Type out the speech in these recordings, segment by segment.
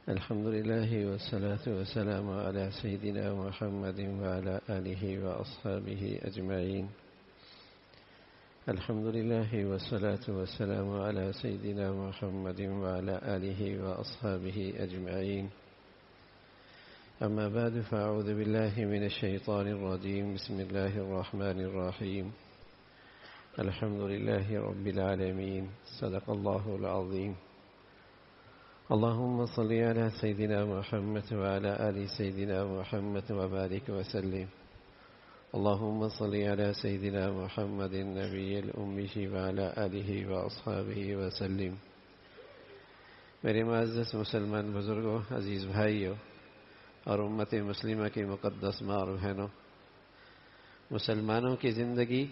الحمد لله والصلاة والسلام على سيدنا محمد وعلى آله وأصحابه أجمعين. الحمد لله والصلاة والسلام على سيدنا محمد وعلى آله وأصحابه أجمعين. أما بعد، فأعوذ بالله من الشيطان الرجيم. بسم الله الرحمن الرحيم. الحمد لله رب العالمين. صدق الله العظيم. اللهم صل على سيدنا محمد وعلى آل سيدنا محمد وبارك وسلم. اللهم صل على سيدنا محمد النبي الأمي وعلى آله وأصحابه وسلم. میرے معزز مسلمان بزرگوں، عزیز بھائیوں اور امت مسلمہ کی مقدس ماں اور بہنوں، مسلمانوں کی زندگی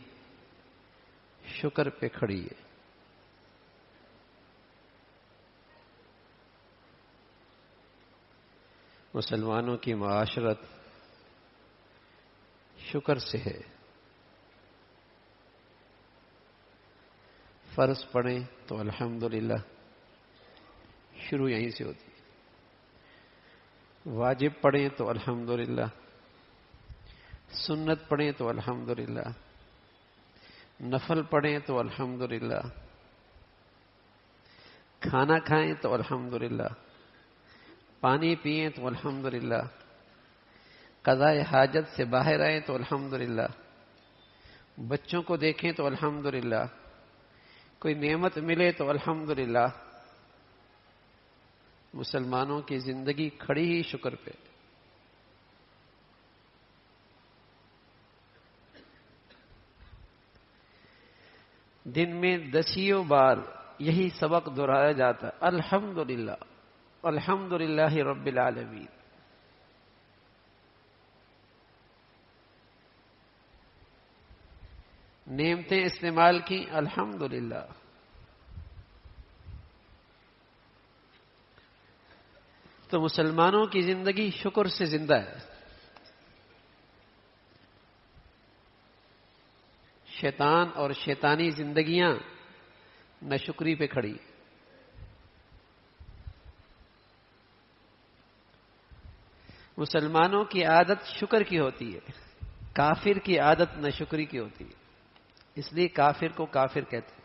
شکر پہ کھڑی ہے. مسلمانوں کی معاشرت شکر سے ہے. فرض پڑھیں تو الحمدللہ شروع یہیں سے ہوتی ہے. واجب پڑھیں تو الحمدللہ، سنت پڑھیں تو الحمدللہ، نفل پڑھیں تو الحمدللہ، کھانا کھائیں تو الحمدللہ، پانی پئیں تو الحمدللہ، قضاء حاجت سے باہر آئیں تو الحمدللہ، بچوں کو دیکھیں تو الحمدللہ، کوئی نعمت ملے تو الحمدللہ. مسلمانوں کی زندگی کھڑی ہی شکر پہ. دن میں دسیوں بار یہی سبق دہرایا جاتا ہے، الحمدللہ الحمدللہ رب العالمین. نعمتیں استعمال کی، الحمدللہ. تو مسلمانوں کی زندگی شکر سے زندہ ہے. شیطان اور شیطانی زندگیاں ناشکری پہ کھڑی. مسلمانوں کی عادت شکر کی ہوتی ہے، کافر کی عادت ناشکری کی ہوتی ہے. اس لیے کافر کو کافر کہتے ہیں.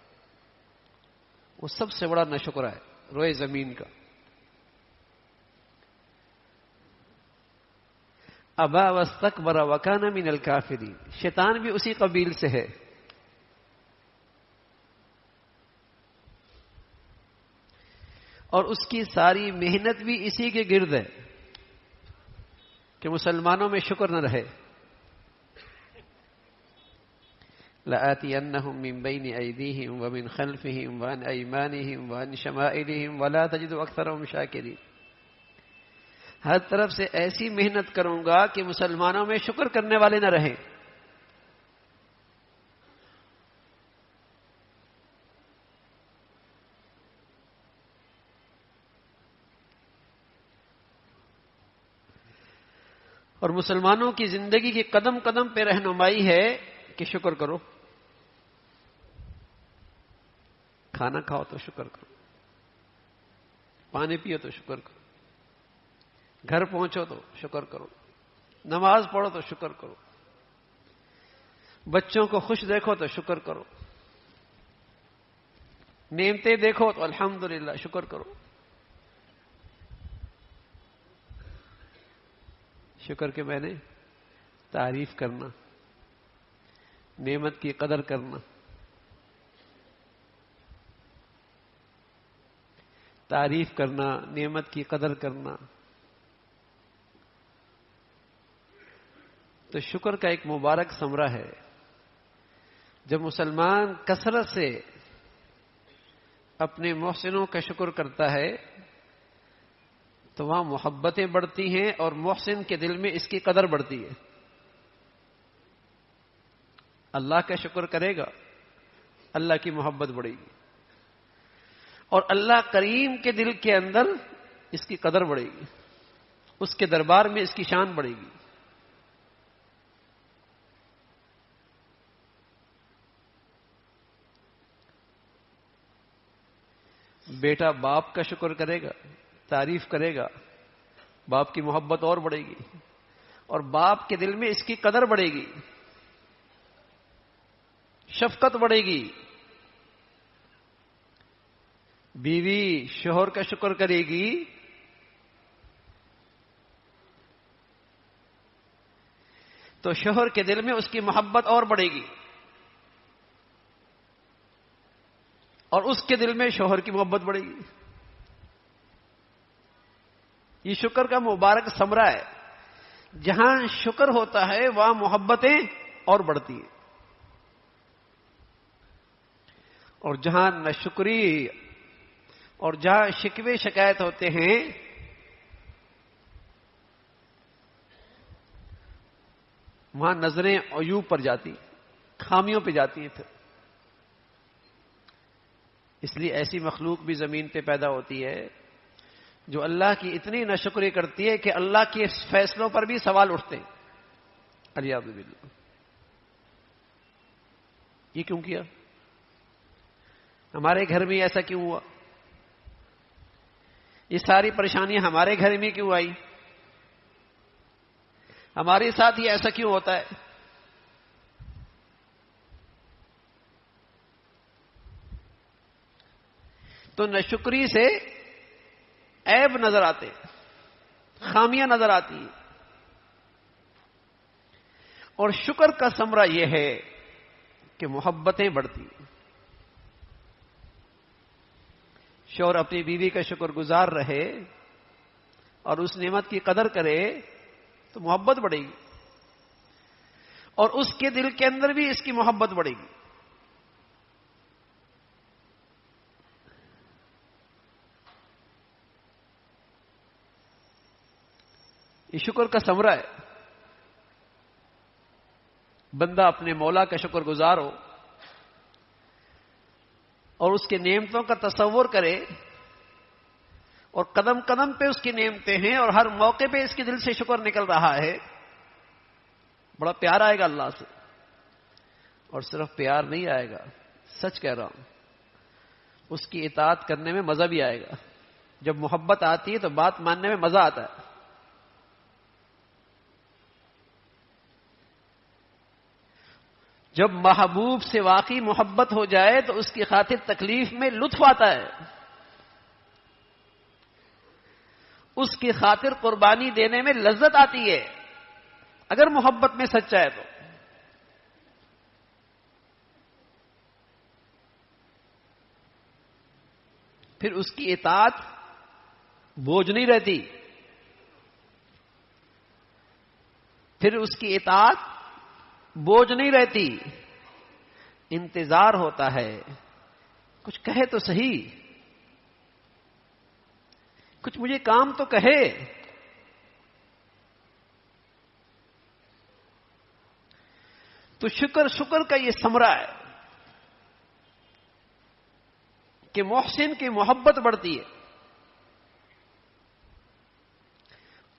وہ سب سے بڑا ناشکرا ہے روئے زمین کا. ابا واستکبر وکان من الکافرین. شیطان بھی اسی قبیل سے ہے. اور اس کی ساری محنت بھی اسی کے گرد ہے کہ مسلمانوں میں شکر نہ رہے. لَآتِيَنَّهُمْ مِنْ بَيْنِ أَيْدِيهِمْ وَمِنْ خَلْفِهِمْ وَعَنْ أَيْمَانِهِمْ وَعَنْ شَمَائِلِهِمْ وَلَا تَجِدُ أَكْثَرَهُمْ شَاكِرِينَ. ہر طرف سے ایسی محنت کروں گا کہ مسلمانوں میں شکر کرنے والے نہ رہیں. اور مسلمانوں کی زندگی کے قدم قدم پہ رہنمائی ہے کہ شکر کرو. کھانا کھاؤ تو شکر کرو، پانی پیو تو شکر کرو، گھر پہنچو تو شکر کرو، نماز پڑھو تو شکر کرو، بچوں کو خوش دیکھو تو شکر کرو، نعمتیں دیکھو تو الحمدللہ شکر کرو. شکر کے میں نے تعریف کرنا، نعمت کی قدر کرنا، تعریف کرنا، نعمت کی قدر کرنا. تو شکر کا ایک مبارک ثمرہ ہے. جب مسلمان کثرت سے اپنے محسنوں کا شکر کرتا ہے تو وہاں محبتیں بڑھتی ہیں اور محسن کے دل میں اس کی قدر بڑھتی ہے. اللہ کا شکر کرے گا، اللہ کی محبت بڑھے گی، اور اللہ کریم کے دل کے اندر اس کی قدر بڑھے گی، اس کے دربار میں اس کی شان بڑھے گی. بیٹا باپ کا شکر کرے گا تعریف کرے گا، باپ کی محبت اور بڑھے گی، اور باپ کے دل میں اس کی قدر بڑھے گی، شفقت بڑھے گی۔ بیوی شوہر کا شکر کرے گی تو شوہر کے دل میں اس کی محبت اور بڑھے گی، اور اس کے دل میں شوہر کی محبت بڑھے گی۔ یہ شکر کا مبارک ثمرہ ہے۔ جہاں شکر ہوتا ہے وہاں محبتیں اور بڑھتی ہیں، اور جہاں ناشکری اور جہاں شکوے شکایت ہوتے ہیں وہاں نظریں عیوب پر جاتی، خامیوں پہ جاتی ہیں۔ پھر اس لیے ایسی مخلوق بھی زمین پہ پیدا ہوتی ہے جو اللہ کی اتنی ناشکری کرتی ہے کہ اللہ کے فیصلوں پر بھی سوال اٹھتے ہیں۔ الیاذ باللہ، یہ کیوں کیا؟ ہمارے گھر میں ایسا کیوں ہوا؟ یہ ساری پریشانیاں ہمارے گھر میں کیوں آئی؟ ہمارے ساتھ یہ ایسا کیوں ہوتا ہے؟ تو ناشکری سے عیب نظر آتے، خامیاں نظر آتی ہیں، اور شکر کا ثمرہ یہ ہے کہ محبتیں بڑھتی ہیں۔ شوہر اپنی بیوی کا شکر گزار رہے اور اس نعمت کی قدر کرے تو محبت بڑھے گی، اور اس کے دل کے اندر بھی اس کی محبت بڑھے گی۔ یہ شکر کا ثمرہ ہے۔ بندہ اپنے مولا کا شکر گزار ہو اور اس کے نعمتوں کا تصور کرے، اور قدم قدم پہ اس کی نعمتیں ہیں اور ہر موقع پہ اس کے دل سے شکر نکل رہا ہے، بڑا پیار آئے گا اللہ سے۔ اور صرف پیار نہیں آئے گا، سچ کہہ رہا ہوں، اس کی اطاعت کرنے میں مزہ بھی آئے گا۔ جب محبت آتی ہے تو بات ماننے میں مزہ آتا ہے۔ جب محبوب سے واقعی محبت ہو جائے تو اس کی خاطر تکلیف میں لطف آتا ہے، اس کی خاطر قربانی دینے میں لذت آتی ہے، اگر محبت میں سچا ہے تو۔ پھر اس کی اطاعت بوجھ نہیں رہتی، پھر اس کی اطاعت بوجھ نہیں رہتی، انتظار ہوتا ہے کچھ کہے تو صحیح، کچھ مجھے کام تو کہے۔ تو شکر کا یہ ثمرہ ہے کہ محسن کی محبت بڑھتی ہے،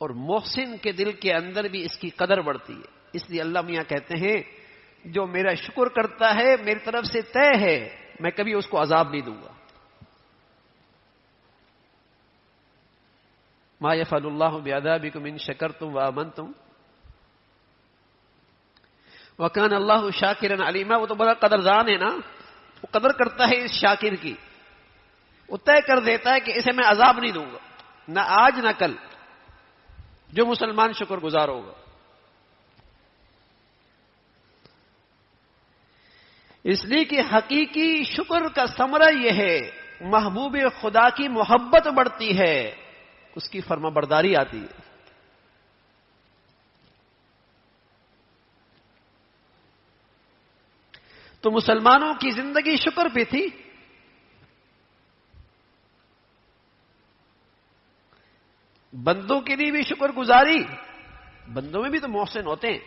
اور محسن کے دل کے اندر بھی اس کی قدر بڑھتی ہے۔ اس لیے اللہ میاں کہتے ہیں جو میرا شکر کرتا ہے میری طرف سے طے ہے، میں کبھی اس کو عذاب نہیں دوں گا۔ ما یفعل اللہ بعذابکم ان شکرتم وآمنتم وکان اللہ شاکرا علیما۔ وہ تو بڑا قدردان ہے نا، وہ قدر کرتا ہے اس شاکر کی، وہ طے کر دیتا ہے کہ اسے میں عذاب نہیں دوں گا، نہ آج نہ کل، جو مسلمان شکر گزار ہوگا۔ اس لیے کہ حقیقی شکر کا ثمرہ یہ ہے، محبوب خدا کی محبت بڑھتی ہے، اس کی فرما برداری آتی ہے۔ تو مسلمانوں کی زندگی شکر پہ تھی، بندوں کے لیے بھی شکر گزاری، بندوں میں بھی تو محسن ہوتے ہیں۔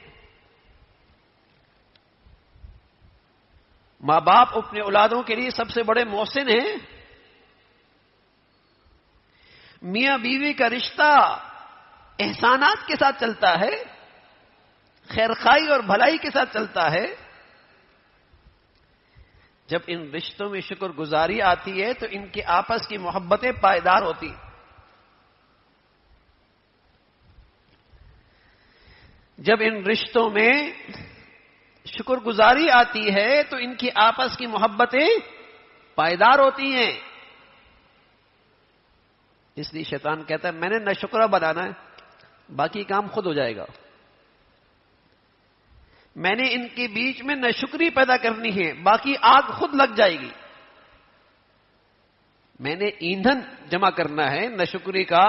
ماں باپ اپنے اولادوں کے لیے سب سے بڑے محسن ہیں۔ میاں بیوی کا رشتہ احسانات کے ساتھ چلتا ہے، خیرخواہی اور بھلائی کے ساتھ چلتا ہے۔ جب ان رشتوں میں شکر گزاری آتی ہے تو ان کی آپس کی محبتیں پائیدار ہوتی ہیں۔ جب ان رشتوں میں شکر گزاری آتی ہے تو ان کی آپس کی محبتیں پائیدار ہوتی ہیں. اس لیے شیطان کہتا ہے میں نے ناشکرا بنانا ہے، باقی کام خود ہو جائے گا. میں نے ان کے بیچ میں ناشکری پیدا کرنی ہے، باقی آگ خود لگ جائے گی. میں نے ایندھن جمع کرنا ہے ناشکری کا،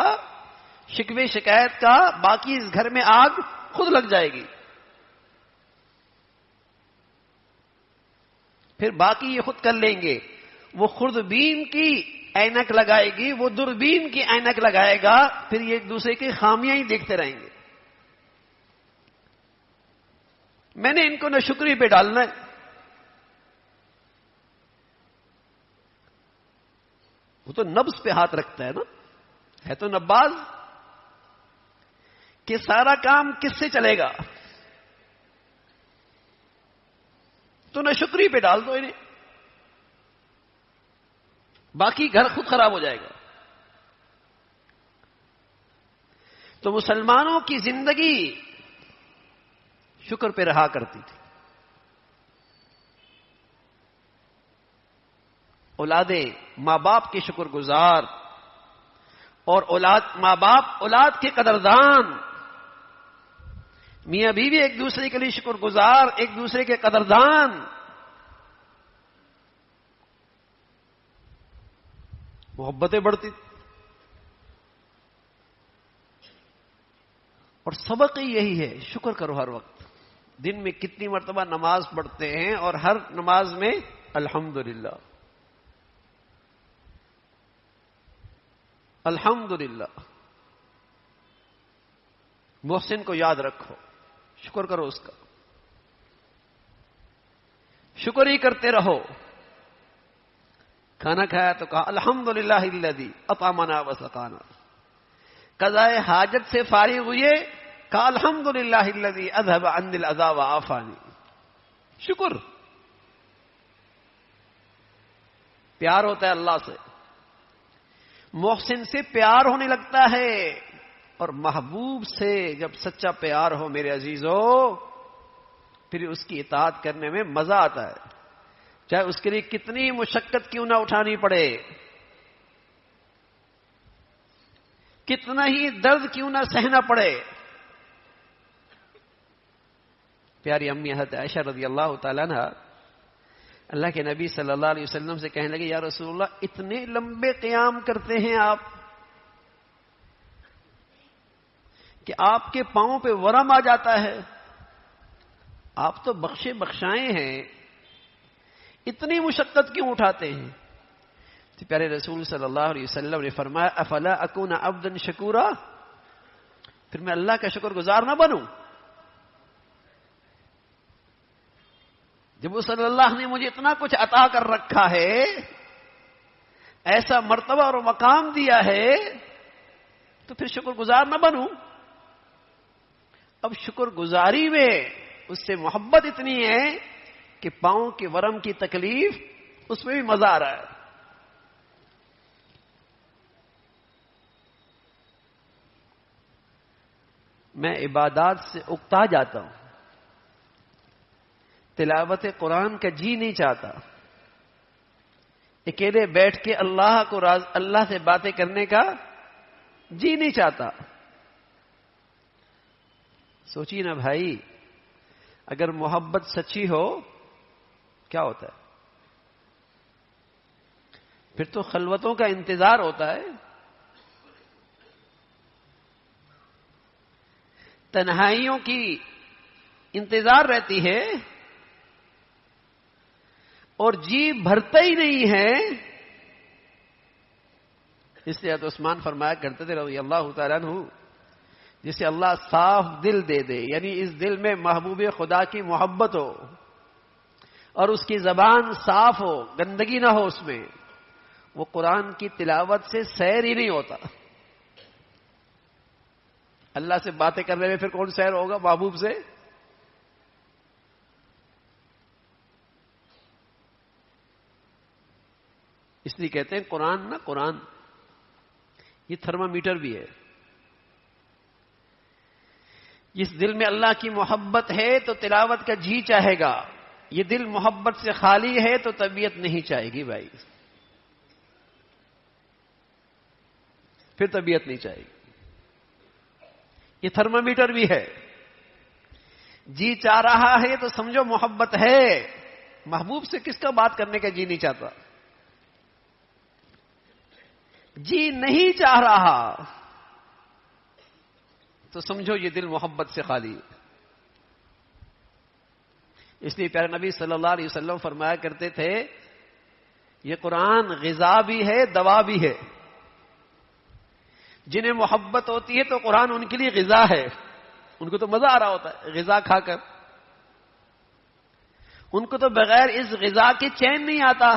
شکوے شکایت کا، باقی اس گھر میں آگ خود لگ جائے گی. پھر باقی یہ خود کر لیں گے. وہ خوردبین کی اینک لگائے گی، وہ دوربین کی اینک لگائے گا، پھر یہ ایک دوسرے کی خامیاں ہی دیکھتے رہیں گے. میں نے ان کو ناشکری پہ ڈالنا ہے. وہ تو نبض پہ ہاتھ رکھتا ہے نا، ہے تو نباز، کہ سارا کام کس سے چلے گا، تو ناشکری پہ ڈال دو انہیں، باقی گھر خود خراب ہو جائے گا. تو مسلمانوں کی زندگی شکر پہ رہا کرتی تھی. اولادیں ماں باپ کے شکر گزار، اور ماں باپ اولاد کے قدردان. میاں بیوی ایک دوسرے کے لیے شکر گزار، ایک دوسرے کے قدردان. محبتیں بڑھتی. اور سبق ہی یہی ہے، شکر کرو ہر وقت. دن میں کتنی مرتبہ نماز پڑھتے ہیں اور ہر نماز میں الحمدللہ الحمدللہ. محسن کو یاد رکھو، شکر کرو اس کا، شکر ہی کرتے رہو. کھانا کھایا تو کہا الحمدللہ الذی اطعمنا وسقانا. قضائے حاجت سے فارغ ہوئے، کہا الحمدللہ الذی اذهب عني الاذى وعافانی. شکر. پیار ہوتا ہے اللہ سے، محسن سے پیار ہونے لگتا ہے. اور محبوب سے جب سچا پیار ہو میرے عزیزو، پھر اس کی اطاعت کرنے میں مزہ آتا ہے، چاہے اس کے لیے کتنی مشقت کیوں نہ اٹھانی پڑے، کتنا ہی درد کیوں نہ سہنا پڑے. پیاری امی حضرت عائشہ رضی اللہ تعالیٰ عنہ اللہ کے نبی صلی اللہ علیہ وسلم سے کہنے لگے یا رسول اللہ اتنے لمبے قیام کرتے ہیں آپ کہ آپ کے پاؤں پہ ورم آ جاتا ہے، آپ تو بخشے بخشائے ہیں، اتنی مشقت کیوں اٹھاتے ہیں؟ تو پیارے رسول صلی اللہ علیہ وسلم نے فرمایا افلا اکون عبدا شکورا، پھر میں اللہ کا شکر گزار نہ بنوں؟ جب وہ صلی اللہ نے مجھے اتنا کچھ عطا کر رکھا ہے، ایسا مرتبہ اور مقام دیا ہے، تو پھر شکر گزار نہ بنوں؟ اب شکر گزاری میں اس سے محبت اتنی ہے کہ پاؤں کے ورم کی تکلیف اس میں بھی مزہ آ رہا ہے. میں عبادات سے اکتا جاتا ہوں، تلاوت قرآن کا جی نہیں چاہتا، اکیلے بیٹھ کے اللہ سے باتیں کرنے کا جی نہیں چاہتا. سوچیے نا بھائی، اگر محبت سچی ہو کیا ہوتا ہے؟ پھر تو خلوتوں کا انتظار ہوتا ہے، تنہائیوں کی انتظار رہتی ہے، اور جی بھرتا ہی نہیں ہے. اس لیے عثمان فرمایا کرتے تھے رضی اللہ تعالیٰ عنہ، جسے اللہ صاف دل دے دے، یعنی اس دل میں محبوب خدا کی محبت ہو اور اس کی زبان صاف ہو، گندگی نہ ہو اس میں، وہ قرآن کی تلاوت سے سیر ہی نہیں ہوتا. اللہ سے باتیں کرنے میں پھر کون سیر ہوگا محبوب سے؟ اس لیے کہتے ہیں قرآن یہ تھرما میٹر بھی ہے. جس دل میں اللہ کی محبت ہے تو تلاوت کا جی چاہے گا، یہ دل محبت سے خالی ہے تو طبیعت نہیں چاہے گی بھائی، پھر طبیعت نہیں چاہے گی۔ یہ تھرمامیٹر بھی ہے، جی چاہ رہا ہے تو سمجھو محبت ہے، محبوب سے کس کا بات کرنے کا جی نہیں چاہتا؟ جی نہیں چاہ رہا تو سمجھو یہ دل محبت سے خالی ہے۔ اس لیے پیارے نبی صلی اللہ علیہ وسلم فرمایا کرتے تھے یہ قرآن غذا بھی ہے دوا بھی ہے۔ جنہیں محبت ہوتی ہے تو قرآن ان کے لیے غذا ہے، ان کو تو مزہ آ رہا ہوتا ہے غذا کھا کر، ان کو تو بغیر اس غذا کے چین نہیں آتا،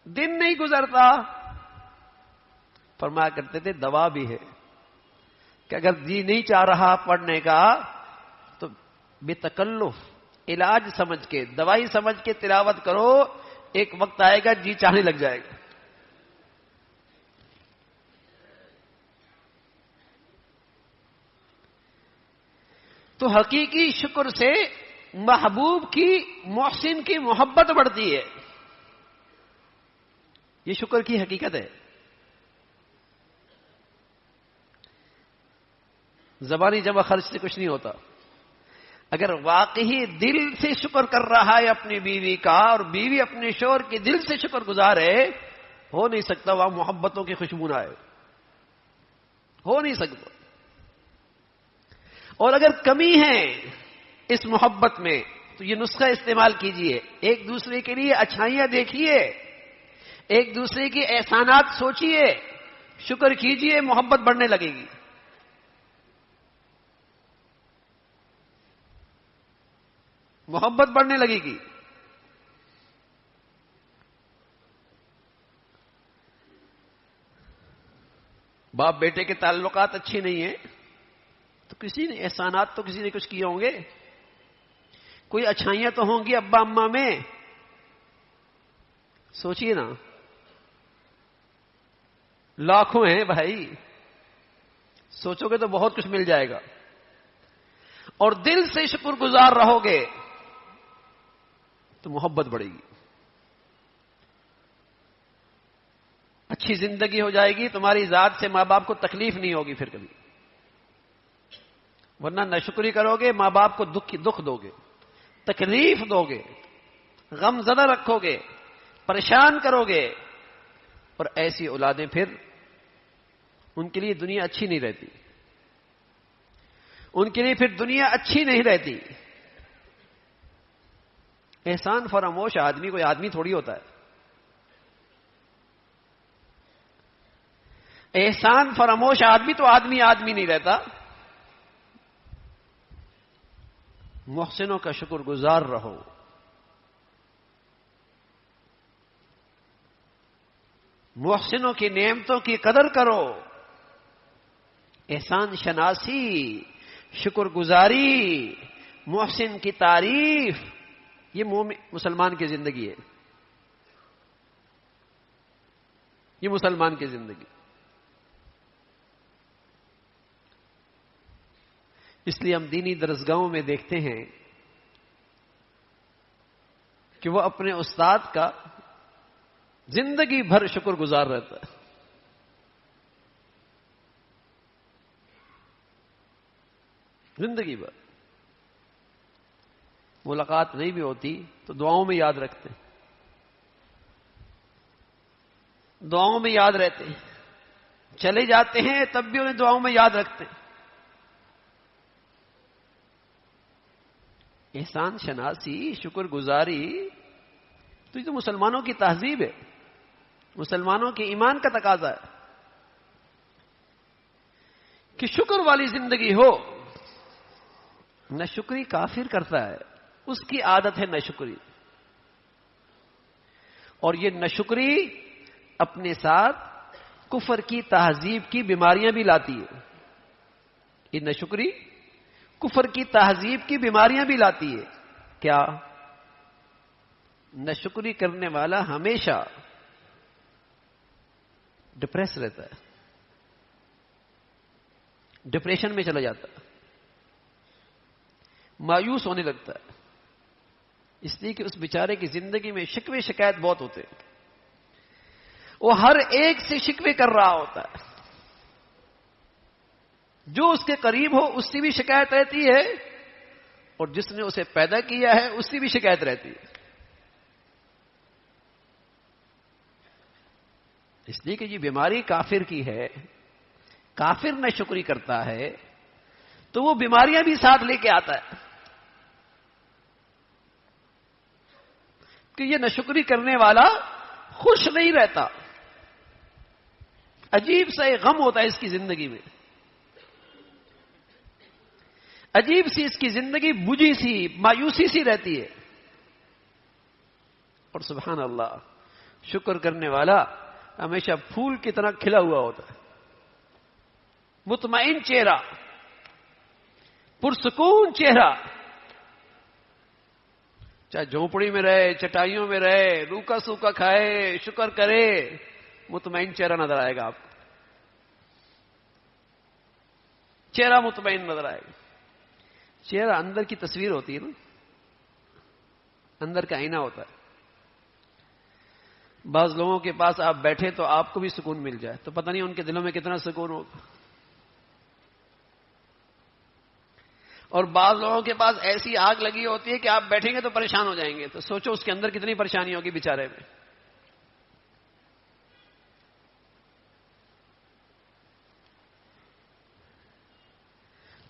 دن نہیں گزرتا۔ فرمایا کرتے تھے دوا بھی ہے کہ اگر جی نہیں چاہ رہا پڑھنے کا تو بے تکلف علاج سمجھ کے دوائی سمجھ کے تلاوت کرو، ایک وقت آئے گا جی چاہنے لگ جائے گا۔ تو حقیقی شکر سے محبوب کی محسن کی محبت بڑھتی ہے، یہ شکر کی حقیقت ہے۔ زبانی جمع خرچ سے کچھ نہیں ہوتا۔ اگر واقعی دل سے شکر کر رہا ہے اپنی بیوی کا اور بیوی اپنے شوہر کے دل سے شکر گزار ہے، ہو نہیں سکتا وہاں محبتوں کی خوشبو نہ آئے، ہو نہیں سکتا۔ اور اگر کمی ہے اس محبت میں تو یہ نسخہ استعمال کیجئے، ایک دوسرے کے لیے اچھائیاں دیکھیے، ایک دوسرے کے احسانات سوچیے، شکر کیجئے، محبت بڑھنے لگے گی۔ محبت بڑھنے لگے گی۔ باپ بیٹے کے تعلقات اچھے نہیں ہیں تو کسی نے احسانات تو کسی نے کچھ کیے ہوں گے، کوئی اچھائیاں تو ہوں گی ابا اماں میں، سوچئے نا، لاکھوں ہیں بھائی، سوچو گے تو بہت کچھ مل جائے گا۔ اور دل سے شکر گزار رہو گے تو محبت بڑھے گی، اچھی زندگی ہو جائے گی، تمہاری ذات سے ماں باپ کو تکلیف نہیں ہوگی پھر کبھی، ورنہ ناشکری کرو گے ماں باپ کو دکھ دو گے، تکلیف دو گے، غم زدہ رکھو گے، پریشان کرو گے، اور ایسی اولادیں پھر ان کے لیے دنیا اچھی نہیں رہتی، ان کے لیے پھر دنیا اچھی نہیں رہتی۔ احسان فراموش آدمی کوئی آدمی تھوڑی ہوتا ہے، احسان فراموش آدمی تو آدمی نہیں رہتا۔ محسنوں کا شکر گزار رہو، محسنوں کی نعمتوں کی قدر کرو، احسان شناسی، شکر گزاری، محسن کی تعریف، یہ مسلمان کی زندگی ہے، یہ مسلمان کی زندگی۔ اس لیے ہم دینی درسگاہوں میں دیکھتے ہیں کہ وہ اپنے استاد کا زندگی بھر شکر گزار رہتا ہے، زندگی بھر ملاقات نہیں بھی ہوتی تو دعاؤں میں یاد رکھتے ہیں، دعاؤں میں یاد رہتے ہیں، چلے جاتے ہیں تب بھی انہیں دعاؤں میں یاد رکھتے ہیں۔ احسان شناسی، شکر گزاری، تو یہ تو مسلمانوں کی تہذیب ہے، مسلمانوں کے ایمان کا تقاضا ہے کہ شکر والی زندگی ہو۔ ناشکری کافر کرتا ہے، اس کی عادت ہے ناشکری، اور یہ ناشکری اپنے ساتھ کفر کی تہذیب کی بیماریاں بھی لاتی ہے، یہ ناشکری کفر کی تہذیب کی بیماریاں بھی لاتی ہے۔ کیا؟ ناشکری کرنے والا ہمیشہ ڈپریس رہتا ہے، ڈپریشن میں چلا جاتا ہے، مایوس ہونے لگتا ہے، اس لیے کہ اس بیچارے کی زندگی میں شکوے شکایت بہت ہوتے ہیں، وہ ہر ایک سے شکوے کر رہا ہوتا ہے، جو اس کے قریب ہو اس سے بھی شکایت رہتی ہے، اور جس نے اسے پیدا کیا ہے اس سے بھی شکایت رہتی ہے، اس لیے کہ یہ بیماری کافر کی ہے، کافر نہ شکری کرتا ہے تو وہ بیماریاں بھی ساتھ لے کے آتا ہے، کہ یہ ناشکری کرنے والا خوش نہیں رہتا، عجیب سا ایک غم ہوتا ہے اس کی زندگی میں، عجیب سی اس کی زندگی بجھی سی مایوسی سی رہتی ہے، اور سبحان اللہ شکر کرنے والا ہمیشہ پھول کی طرح کھلا ہوا ہوتا ہے، مطمئن چہرہ، پرسکون چہرہ، چاہے جھونپڑی میں رہے، چٹائیوں میں رہے، روکھا سوکھا کھائے، شکر کرے، مطمئن چہرہ نظر آئے گا آپ کو، چہرہ مطمئن نظر آئے گا۔ چہرہ اندر کی تصویر ہوتی ہے نا، اندر کا آئینہ ہوتا ہے، بعض لوگوں کے پاس آپ بیٹھے تو آپ کو بھی سکون مل جائے تو پتہ نہیں ان کے دلوں میں کتنا سکون ہوگا، اور بعض لوگوں کے پاس ایسی آگ لگی ہوتی ہے کہ آپ بیٹھیں گے تو پریشان ہو جائیں گے، تو سوچو اس کے اندر کتنی پریشانی ہوگی بیچارے میں۔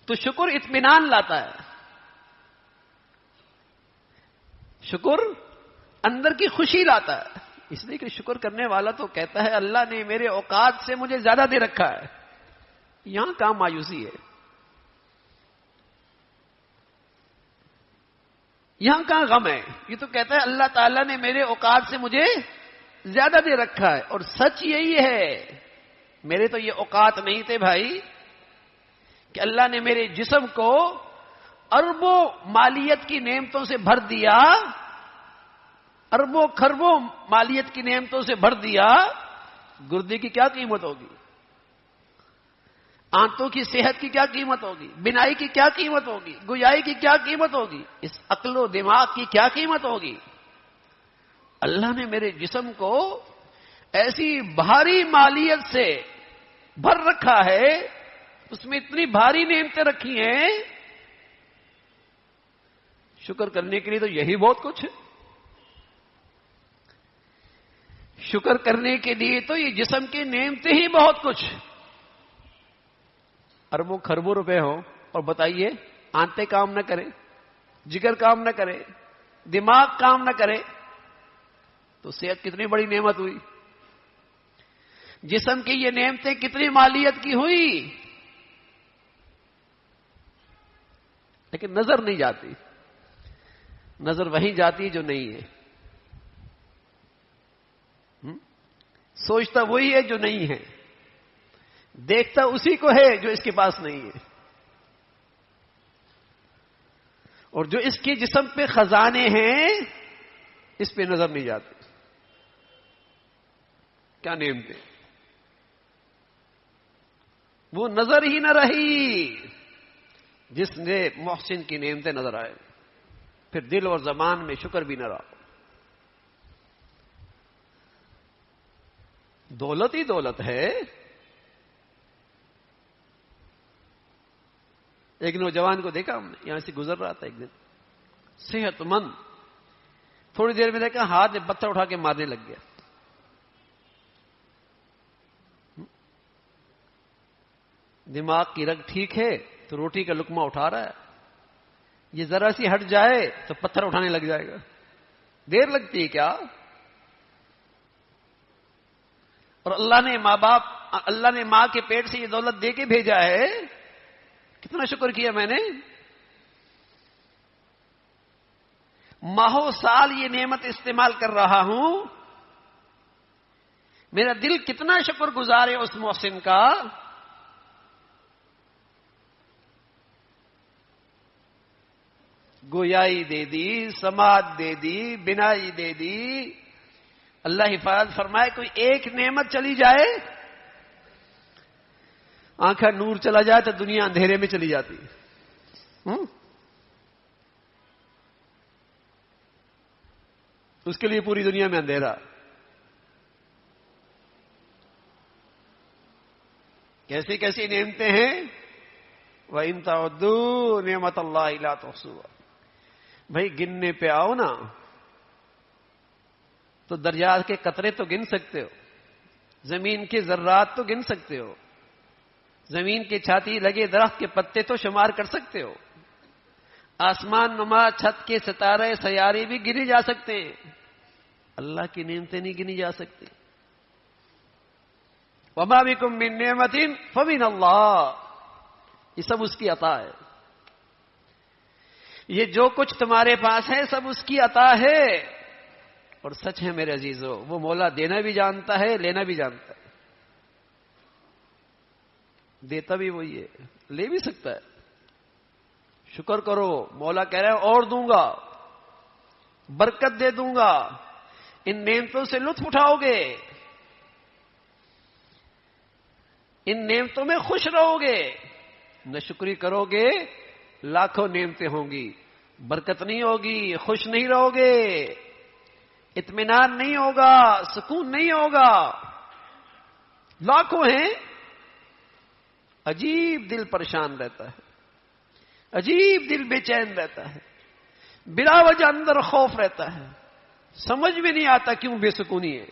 تو شکر اطمینان لاتا ہے، شکر اندر کی خوشی لاتا ہے، اس لیے کہ شکر کرنے والا تو کہتا ہے اللہ نے میرے اوقات سے مجھے زیادہ دے رکھا ہے، یہاں کہاں مایوسی ہے، یہاں کہاں غم ہے، یہ تو کہتا ہے اللہ تعالیٰ نے میرے اوقات سے مجھے زیادہ دے رکھا ہے، اور سچ یہی ہے، میرے تو یہ اوقات نہیں تھے بھائی کہ اللہ نے میرے جسم کو اربوں مالیت کی نعمتوں سے بھر دیا، اربوں خربوں مالیت کی نعمتوں سے بھر دیا، گردے کی کیا قیمت ہوگی، آنتوں کی صحت کی کیا قیمت ہوگی، بینائی کی کیا قیمت ہوگی، گویائی کی کیا قیمت ہوگی، اس عقل و دماغ کی کیا قیمت ہوگی۔ اللہ نے میرے جسم کو ایسی بھاری مالیت سے بھر رکھا ہے، اس میں اتنی بھاری نعمتیں رکھی ہیں، شکر کرنے کے لیے تو یہی بہت کچھ ہے، شکر کرنے کے لیے تو یہ جسم کی نعمتیں ہی بہت کچھ، اربوں خربوں روپے ہو اور بتائیے آنتیں کام نہ کریں، جگر کام نہ کرے، دماغ کام نہ کرے تو صحت کتنی بڑی نعمت ہوئی، جسم کی یہ نعمتیں کتنی مالیت کی ہوئی، لیکن نظر نہیں جاتی، نظر وہیں جاتی جو نہیں ہے، سوچتا وہی ہے جو نہیں ہے، دیکھتا اسی کو ہے جو اس کے پاس نہیں ہے، اور جو اس کے جسم پہ خزانے ہیں اس پہ نظر نہیں جاتی، کیا نعمتیں، وہ نظر ہی نہ رہی جس نے محسن کی نعمتیں نظر آئے، پھر دل اور زبان میں شکر بھی نہ رہا، دولت ہی دولت ہے۔ ایک نوجوان کو دیکھا ہم نے، یہاں سے گزر رہا تھا ایک دن، صحت مند، تھوڑی دیر میں دیکھا ہاتھ میں پتھر اٹھا کے مارنے لگ گیا، دماغ کی رگ ٹھیک ہے تو روٹی کا لقمہ اٹھا رہا ہے، یہ ذرا سی ہٹ جائے تو پتھر اٹھانے لگ جائے گا، دیر لگتی ہے کیا؟ اور اللہ نے ماں کے پیٹ سے یہ دولت دے کے بھیجا ہے، کتنا شکر کیا میں نے، ماہو سال یہ نعمت استعمال کر رہا ہوں، میرا دل کتنا شکر گزار ہے اس محسن کا۔ گویائی دے دی، سماعت دے دی، بینائی دے دی، اللہ حفاظت فرمائے کوئی ایک نعمت چلی جائے آنکھ کا نور چلا جائے تو دنیا اندھیرے میں چلی جاتی ہے. اس کے لیے پوری دنیا میں اندھیرا. کیسی کیسی نعمتیں ہیں. وَإِن تَعُدُّوا نِعْمَتَ اللَّهِ لَا تُحْصُوهَا. بھائی گننے پہ آؤ نا تو دریات کے قطرے تو گن سکتے ہو, زمین کے ذرات تو گن سکتے ہو, زمین کی چھاتی لگے درخت کے پتے تو شمار کر سکتے ہو, آسمان نما چھت کے ستارے سیارے بھی گنے جا سکتے ہیں. اللہ کی نعمتیں نہیں گنی جا سکتی. وَمَا بِكُم مِّن نِّعْمَةٍ فَمِنَ اللَّهِ. یہ سب اس کی عطا ہے. یہ جو کچھ تمہارے پاس ہے سب اس کی عطا ہے. اور سچ ہے میرے عزیزو, وہ مولا دینا بھی جانتا ہے, لینا بھی جانتا ہے. دیتا بھی وہی ہے, لے بھی سکتا ہے. شکر کرو, مولا کہہ رہا ہے اور دوں گا, برکت دے دوں گا, ان نعمتوں سے لطف اٹھاؤ گے, ان نعمتوں میں خوش رہو گے. نہ شکری کرو گے لاکھوں نعمتیں ہوں گی, برکت نہیں ہوگی, خوش نہیں رہو گے, اطمینان نہیں ہوگا, سکون نہیں ہوگا. لاکھوں ہیں, عجیب دل پریشان رہتا ہے, عجیب دل بے چین رہتا ہے, بلا وجہ اندر خوف رہتا ہے, سمجھ میں نہیں آتا کیوں بے سکونی ہے.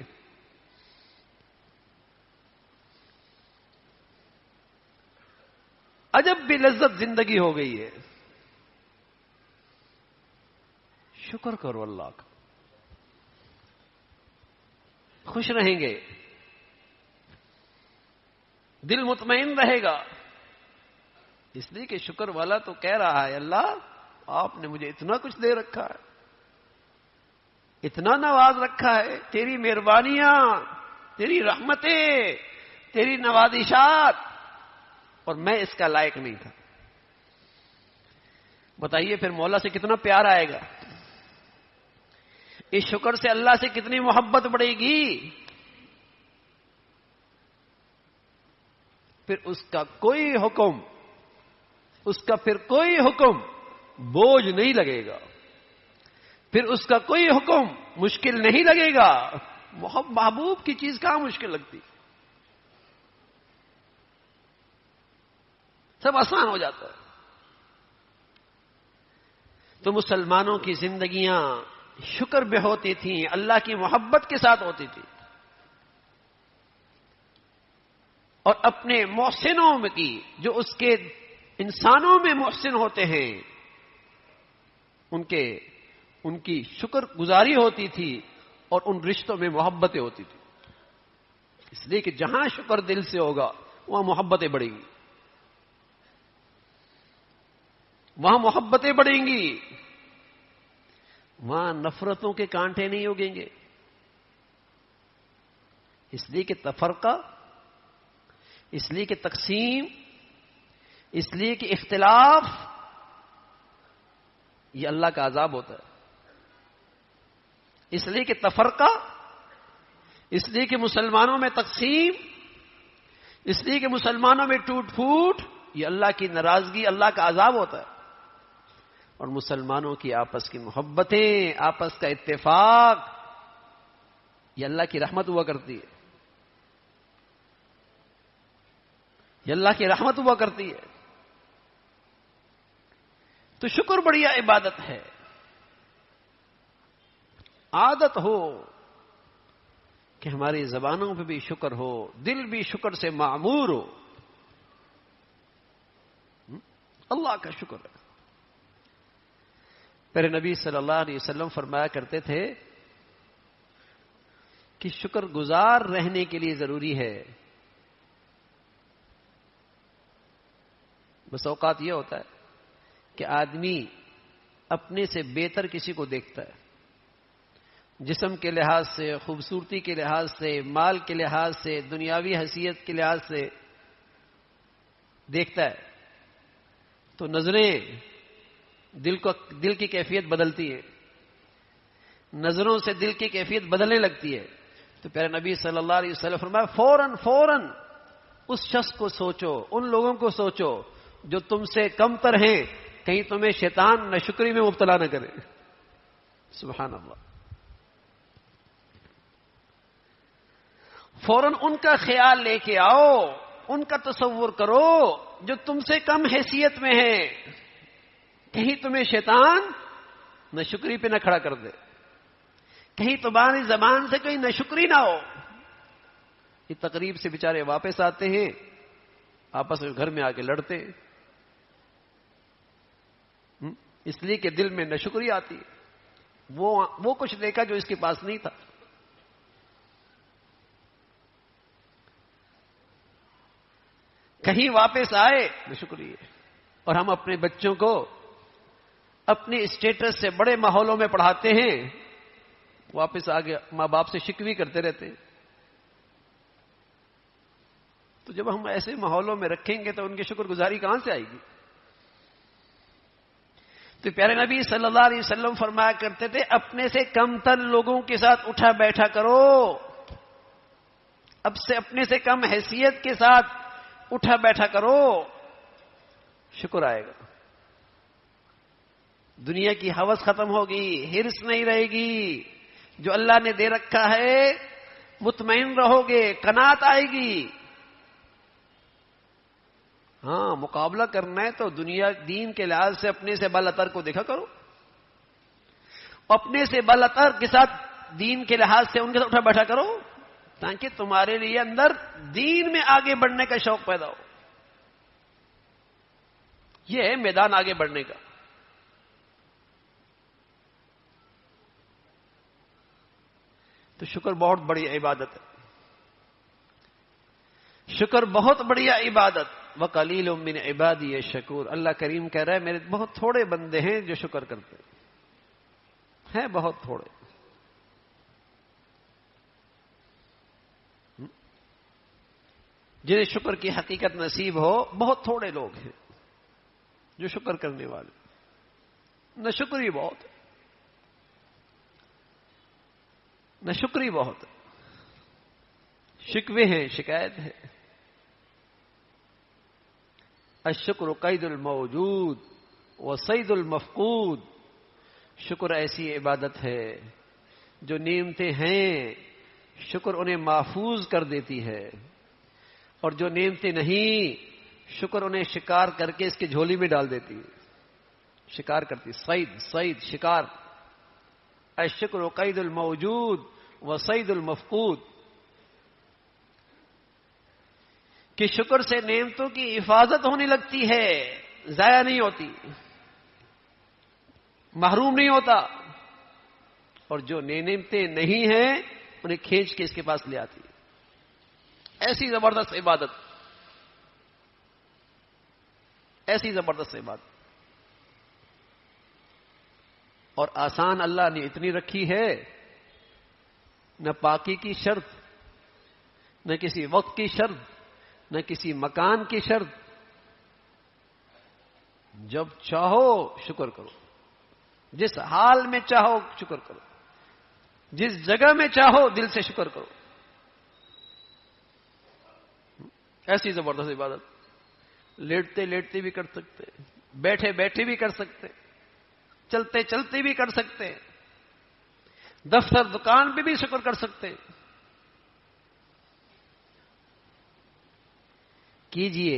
عجب بھی لذت زندگی ہو گئی ہے. شکر کرو اللہ کا, خوش رہیں گے, دل مطمئن رہے گا. اس لیے کہ شکر والا تو کہہ رہا ہے اللہ آپ نے مجھے اتنا کچھ دے رکھا ہے, اتنا نواز رکھا ہے, تیری مہربانیاں, تیری رحمتیں, تیری نوازشات, اور میں اس کا لائق نہیں تھا. بتائیے پھر مولا سے کتنا پیار آئے گا, اس شکر سے اللہ سے کتنی محبت بڑھے گی. پھر اس کا کوئی حکم, اس کا پھر کوئی حکم بوجھ نہیں لگے گا, پھر اس کا کوئی حکم مشکل نہیں لگے گا. محبوب کی چیز کہاں مشکل لگتی, سب آسان ہو جاتا ہے. تو مسلمانوں کی زندگیاں شکر بے ہوتی تھیں, اللہ کی محبت کے ساتھ ہوتی تھی, اور اپنے محسنوں میں کی, جو اس کے انسانوں میں محسن ہوتے ہیں, ان کی شکر گزاری ہوتی تھی, اور ان رشتوں میں محبتیں ہوتی تھی. اس لیے کہ جہاں شکر دل سے ہوگا وہاں محبتیں بڑھیں گی, وہاں محبتیں بڑھیں گی, وہاں نفرتوں کے کانٹے نہیں اگیں گے. اس لیے کہ تفرقہ, اس لیے کہ تقسیم, اس لیے کہ اختلاف, یہ اللہ کا عذاب ہوتا ہے. اس لیے کہ تفرقہ, اس لیے کہ مسلمانوں میں تقسیم, اس لیے کہ مسلمانوں میں ٹوٹ پھوٹ, یہ اللہ کی ناراضگی, اللہ کا عذاب ہوتا ہے. اور مسلمانوں کی آپس کی محبتیں, آپس کا اتفاق, یہ اللہ کی رحمت ہوا کرتی ہے, یہ اللہ کی رحمت ہوا کرتی ہے. تو شکر بڑھیا عبادت ہے. عادت ہو کہ ہماری زبانوں پہ بھی شکر ہو, دل بھی شکر سے معمور ہو. اللہ کا شکر ہے. پھر نبی صلی اللہ علیہ وسلم فرمایا کرتے تھے کہ شکر گزار رہنے کے لیے ضروری ہے. بس اوقات یہ ہوتا ہے کہ آدمی اپنے سے بہتر کسی کو دیکھتا ہے, جسم کے لحاظ سے, خوبصورتی کے لحاظ سے, مال کے لحاظ سے, دنیاوی حیثیت کے لحاظ سے دیکھتا ہے, تو نظریں دل کی کیفیت بدلتی ہے, نظروں سے دل کی کیفیت بدلنے لگتی ہے. تو پیارے نبی صلی اللہ علیہ وسلم فرمایا فوراً اس شخص کو سوچو، ان لوگوں کو سوچو جو تم سے کم تر ہیں، کہیں تمہیں شیطان ناشکری میں مبتلا نہ کرے. سبحان اللہ. فوراً ان کا خیال لے کے آؤ، ان کا تصور کرو جو تم سے کم حیثیت میں ہے، کہیں تمہیں شیطان ناشکری پہ نہ کھڑا کر دے، کہیں تمہاری زبان سے کوئی ناشکری نہ ہو. یہ تقریب سے بیچارے واپس آتے ہیں، آپس میں گھر میں آ کے لڑتے، اس لیے کہ دل میں ناشکری آتی ہے. وہ کچھ دیکھا جو اس کے پاس نہیں تھا. کہیں واپس آئے ناشکری ہے. اور ہم اپنے بچوں کو اپنے اسٹیٹس سے بڑے ماحولوں میں پڑھاتے ہیں، واپس آگے ماں باپ سے شکوی کرتے رہتے ہیں. تو جب ہم ایسے ماحولوں میں رکھیں گے تو ان کی شکر گزاری کہاں سے آئے گی؟ تو پیارے نبی صلی اللہ علیہ وسلم فرمایا کرتے تھے اپنے سے کم تر لوگوں کے ساتھ اٹھا بیٹھا کرو، اب سے اپنے سے کم حیثیت کے ساتھ اٹھا بیٹھا کرو، شکر آئے گا. دنیا کی ہوس ختم ہوگی، ہرس نہیں رہے گی، جو اللہ نے دے رکھا ہے مطمئن رہو گے، قناعت آئے گی. ہاں مقابلہ کرنا ہے تو دنیا دین کے لحاظ سے اپنے سے بالاتر کو دیکھا کرو، اپنے سے بالاتر کے ساتھ دین کے لحاظ سے ان کے ساتھ اٹھا بیٹھا کرو، تاکہ تمہارے لیے اندر دین میں آگے بڑھنے کا شوق پیدا ہو. یہ ہے میدان آگے بڑھنے کا. تو شکر بہت بڑی عبادت ہے، شکر بہت بڑھیا عبادت. وَقَلِيلٌ مِّنْ عِبَادِيَ الشَّكُورُ. اللہ کریم کہہ رہا ہے میرے بہت تھوڑے بندے ہیں جو شکر کرتے ہیں، بہت تھوڑے. جنہیں شکر کی حقیقت نصیب ہو بہت تھوڑے لوگ ہیں جو شکر کرنے والے. نہ شکری بہت، نہ شکری بہت، شکوے ہیں، شکایت ہے. الشکر قید الموجود وصید المفقود. شکر ایسی عبادت ہے جو نعمتیں ہیں شکر انہیں محفوظ کر دیتی ہے، اور جو نعمتیں نہیں شکر انہیں شکار کر کے اس کی جھولی میں ڈال دیتی ہے. شکار کرتی، صید شکار. الشکر قید الموجود وصید المفقود. کہ شکر سے نعمتوں کی حفاظت ہونے لگتی ہے، ضائع نہیں ہوتی، محروم نہیں ہوتا، اور جو نعمتیں نہیں ہیں انہیں کھینچ کے اس کے پاس لے آتی. ایسی زبردست عبادت، ایسی زبردست عبادت. اور آسان اللہ نے اتنی رکھی ہے، نہ پاکی کی شرط، نہ کسی وقت کی شرط، نہ کسی مکان کی شرط. جب چاہو شکر کرو، جس حال میں چاہو شکر کرو، جس جگہ میں چاہو دل سے شکر کرو. ایسی زبردست عبادت. لیٹتے لیٹتے بھی کر سکتے، بیٹھے بیٹھے بھی کر سکتے، چلتے چلتے بھی کر سکتے، دفتر دکان پہ بھی شکر کر سکتے. کیجئے،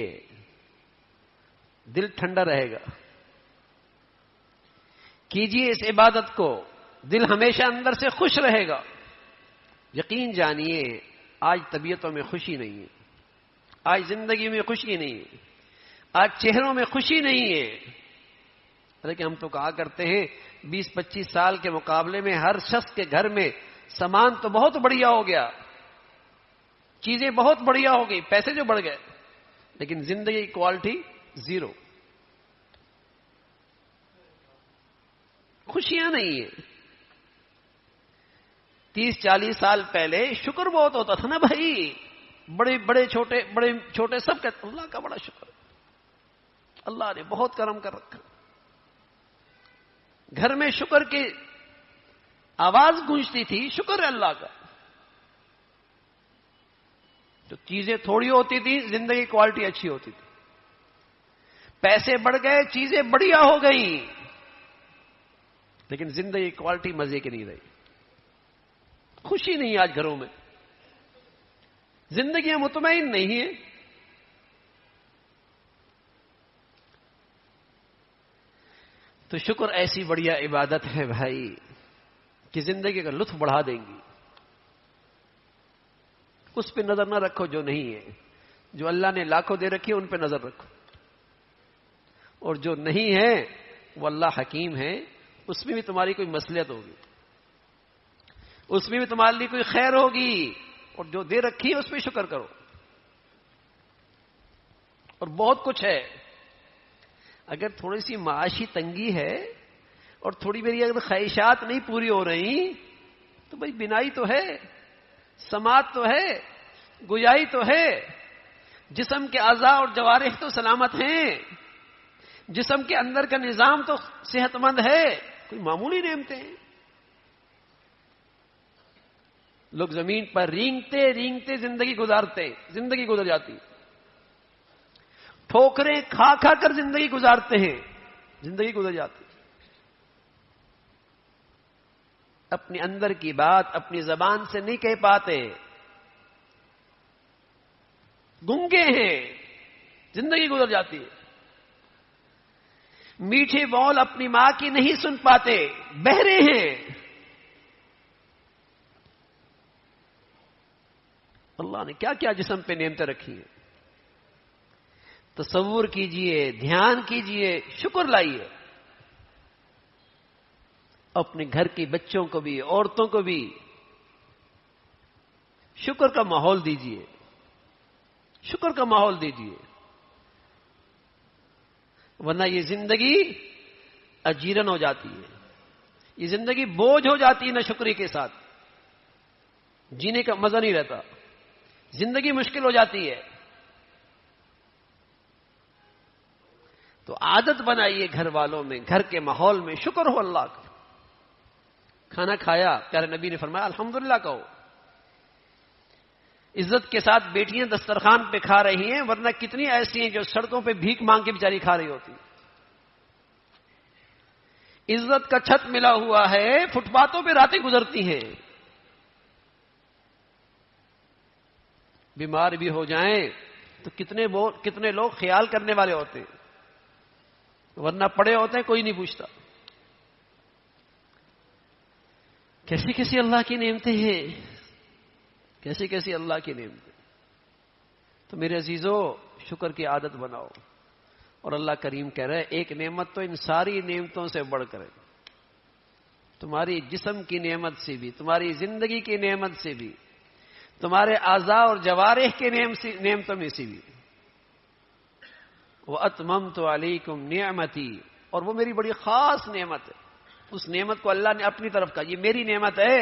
دل ٹھنڈا رہے گا. کیجئے اس عبادت کو، دل ہمیشہ اندر سے خوش رہے گا. یقین جانیے آج طبیعتوں میں خوشی نہیں ہے، آج زندگی میں خوشی نہیں ہے، آج چہروں میں خوشی نہیں ہے. لیکن ہم تو کہا کرتے ہیں 20-25 سال کے مقابلے میں ہر شخص کے گھر میں سامان تو بہت بڑھیا ہو گیا، چیزیں بہت بڑھیا ہو گئی، پیسے جو بڑھ گئے، لیکن زندگی کی کوالٹی زیرو. خوشیاں نہیں ہیں. 30-40 سال پہلے شکر بہت ہوتا تھا نا بھائی، بڑے چھوٹے سب کہتے اللہ کا بڑا شکر، اللہ نے بہت کرم کر رکھا. گھر میں شکر کی آواز گونجتی تھی، شکر ہے اللہ کا. تو چیزیں تھوڑی ہوتی تھی، زندگی کی کوالٹی اچھی ہوتی تھی. پیسے بڑھ گئے، چیزیں بڑھیا ہو گئیں، لیکن زندگی کی کوالٹی مزے کی نہیں رہی. خوشی نہیں آج گھروں میں، زندگیاں مطمئن نہیں ہیں. تو شکر ایسی بڑھیا عبادت ہے بھائی کہ زندگی کا لطف بڑھا دیں گی. اس پہ نظر نہ رکھو جو نہیں ہے. جو اللہ نے لاکھوں دے رکھی ہے ان پہ نظر رکھو، اور جو نہیں ہے وہ اللہ حکیم ہے، اس میں بھی تمہاری کوئی مصلحت ہوگی، اس میں بھی تمہارے لیے کوئی خیر ہوگی. اور جو دے رکھی ہے اس پہ شکر کرو. اور بہت کچھ ہے. اگر تھوڑی سی معاشی تنگی ہے اور تھوڑی میری اگر خواہشات نہیں پوری ہو رہی تو بھائی بینائی تو ہے، سماعت تو ہے، گویائی تو ہے، جسم کے اعضاء اور جوارح تو سلامت ہیں، جسم کے اندر کا نظام تو صحت مند ہے. کوئی معمولی نعمتیں ہیں. لوگ زمین پر رینگتے رینگتے زندگی گزارتے، زندگی گزر جاتی. ٹھوکریں کھا کھا کر زندگی گزارتے ہیں، زندگی گزر جاتی. اپنے اندر کی بات اپنی زبان سے نہیں کہہ پاتے، گنگے ہیں، زندگی گزر جاتی ہے. میٹھے بول اپنی ماں کی نہیں سن پاتے، بہرے ہیں. اللہ نے کیا کیا جسم پہ نعمتیں رکھی ہیں. تصور کیجئے، دھیان کیجئے، شکر لائیے. اپنے گھر کے بچوں کو بھی، عورتوں کو بھی شکر کا ماحول دیجئے، شکر کا ماحول دیجئے. ورنہ یہ زندگی اجیرن ہو جاتی ہے، یہ زندگی بوجھ ہو جاتی ہے. نہ شکری کے ساتھ جینے کا مزہ نہیں رہتا، زندگی مشکل ہو جاتی ہے. تو عادت بنائیے گھر والوں میں، گھر کے ماحول میں شکر ہو اللہ کا. کھانا کھایا، پیارے نبی نے فرمایا الحمدللہ کہو. عزت کے ساتھ بیٹیاں دسترخوان پہ کھا رہی ہیں، ورنہ کتنی ایسی ہیں جو سڑکوں پہ بھیک مانگ کے بیچاری کھا رہی ہوتی. عزت کا چھت ملا ہوا ہے، فٹ پاتھوں پہ راتیں گزرتی ہیں. بیمار بھی ہو جائیں تو کتنے لوگ خیال کرنے والے ہوتے ہیں، ورنہ پڑے ہوتے ہیں کوئی نہیں پوچھتا. کیسی کیسی اللہ کی نعمتیں ہیں، کیسی کیسی اللہ کی نعمتیں. تو میرے عزیزو شکر کی عادت بناؤ. اور اللہ کریم کہہ رہے ایک نعمت تو ان ساری نعمتوں سے بڑھ کر ہے. تمہاری جسم کی نعمت سے بھی، تمہاری زندگی کی نعمت سے بھی، تمہارے اعضاء اور جوارح کے نعمتوں میں سے بھی. وَأَتْمَمْتُ عَلَيْكُمْ نِعْمَتِي، اور وہ میری بڑی خاص نعمت ہے. اس نعمت کو اللہ نے اپنی طرف کہا یہ میری نعمت ہے،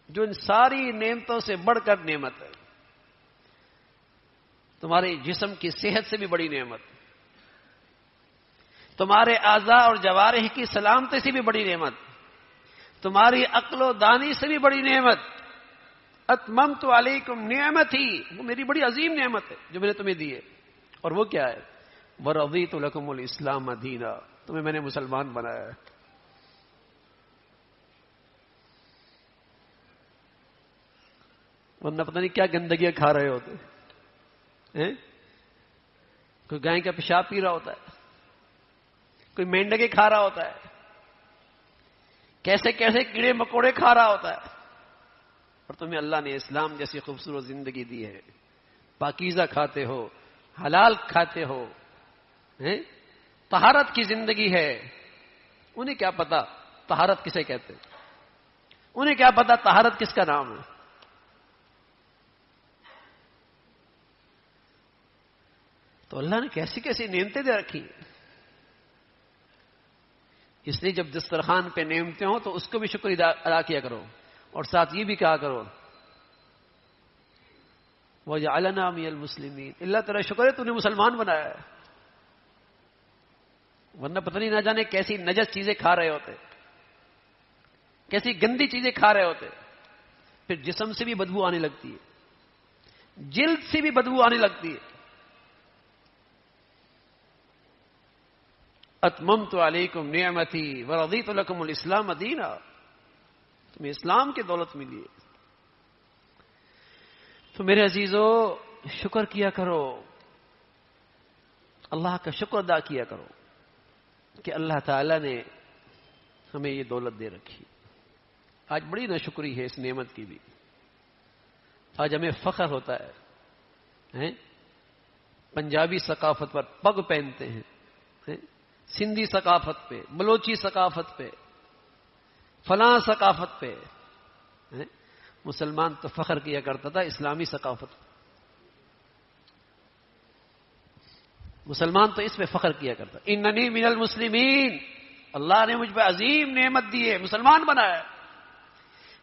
جو ان ساری نعمتوں سے بڑھ کر نعمت ہے. تمہارے جسم کی صحت سے بھی بڑی نعمت، تمہارے اعضاء اور جوارح کی سلامتی سے بھی بڑی نعمت، تمہاری عقل و دانی سے بھی بڑی نعمت. اتممت علیکم نعمتی، وہ میری بڑی عظیم نعمت ہے جو میں نے تمہیں دی ہے. اور وہ کیا ہے؟ ورضیت لکم الاسلام دینا، تمہیں میں نے مسلمان بنایا ہے. ورنہ پتہ نہیں کیا گندگیاں کھا رہے ہوتے ہیں. کوئی گائے کا پیشاب پی رہا ہوتا ہے، کوئی مینڈکے کھا رہا ہوتا ہے، کیسے کیسے کیڑے مکوڑے کھا رہا ہوتا ہے. اور تمہیں اللہ نے اسلام جیسی خوبصورت زندگی دی ہے، پاکیزہ کھاتے ہو، حلال کھاتے ہو، طہارت کی زندگی ہے. انہیں کیا پتا طہارت کسے کہتے، انہیں کیا پتا طہارت کس کا نام ہے. تو اللہ نے کیسی کیسی نعمتیں دے رکھی. اس لیے جب دسترخوان پہ نعمتیں ہوں تو اس کو بھی شکر ادا کیا کرو، اور ساتھ یہ بھی کہا کرو وَجَعَلَنَا مِنَ الْمُسْلِمِينَ، اللہ تعالیٰ شکر ہے تو نے مسلمان بنایا ہے. ورنہ پتہ نہیں نہ جانے کیسی نجس چیزیں کھا رہے ہوتے، کیسی گندی چیزیں کھا رہے ہوتے. پھر جسم سے بھی بدبو آنے لگتی ہے، جلد سے بھی بدبو آنے لگتی ہے۔ اتممت علیکم نعمتی ورضیت لکم الاسلام دینا، تمہیں اسلام کی دولت ملی ہے۔ تو میرے عزیزو، شکر کیا کرو، اللہ کا شکر ادا کیا کرو کہ اللہ تعالی نے ہمیں یہ دولت دے رکھی۔ آج بڑی ناشکری ہے اس نعمت کی بھی۔ آج ہمیں فخر ہوتا ہے پنجابی ثقافت پر پگ پہنتے ہیں، سندھی ثقافت پہ، بلوچی ثقافت پہ، فلاں ثقافت پہ۔ مسلمان تو فخر کیا کرتا تھا اسلامی ثقافت پہ، مسلمان تو اس پہ فخر کیا کرتا، اننی من المسلمین، اللہ نے مجھ پہ عظیم نعمت دی ہے، مسلمان بنایا،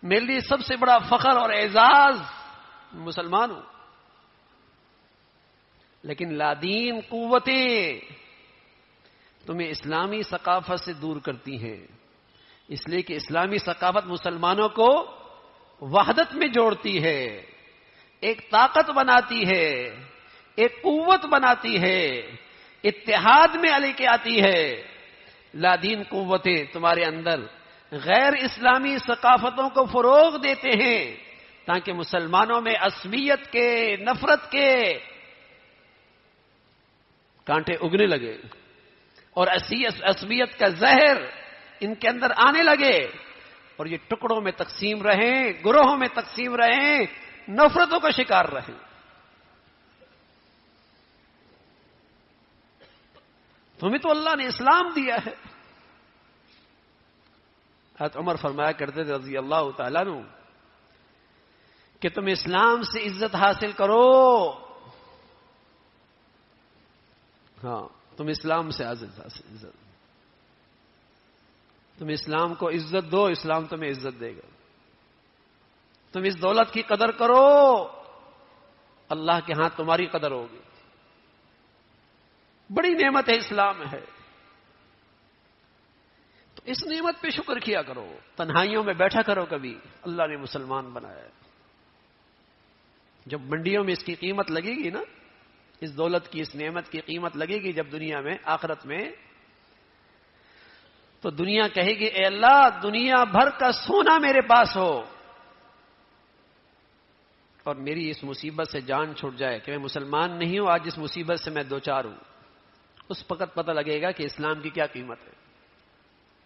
میرے لیے سب سے بڑا فخر اور اعزاز مسلمان ہوں۔ لیکن لادین قوتیں تمہیں اسلامی ثقافت سے دور کرتی ہیں، اس لیے کہ اسلامی ثقافت مسلمانوں کو وحدت میں جوڑتی ہے، ایک طاقت بناتی ہے، ایک قوت بناتی ہے، اتحاد میں لے کے آتی ہے۔ لادین قوتیں تمہارے اندر غیر اسلامی ثقافتوں کو فروغ دیتے ہیں تاکہ مسلمانوں میں عصبیت کے، نفرت کے کانٹے اگنے لگے اور عصبیت کا زہر ان کے اندر آنے لگے اور یہ ٹکڑوں میں تقسیم رہیں، گروہوں میں تقسیم رہیں، نفرتوں کا شکار رہیں۔ تمہیں تو اللہ نے اسلام دیا ہے۔ حضرت عمر فرمایا کرتے تھے رضی اللہ تعالیٰ عنہ کہ تم اسلام سے عزت حاصل کرو، ہاں تم اسلام سے عزت، تم اسلام کو عزت دو، اسلام تمہیں عزت دے گا۔ تم اس دولت کی قدر کرو، اللہ کے ہاں تمہاری قدر ہوگی۔ بڑی نعمت ہے، اسلام ہے، تو اس نعمت پہ شکر کیا کرو، تنہائیوں میں بیٹھا کرو، کبھی اللہ نے مسلمان بنایا ہے۔ جب منڈیوں میں اس کی قیمت لگے گی نا، اس دولت کی، اس نعمت کی قیمت لگے گی جب دنیا میں، آخرت میں، تو دنیا کہے گی اے اللہ دنیا بھر کا سونا میرے پاس ہو اور میری اس مصیبت سے جان چھوٹ جائے کہ میں مسلمان نہیں ہوں، آج اس مصیبت سے میں دوچار ہوں، اس وقت پتہ لگے گا کہ اسلام کی کیا قیمت ہے۔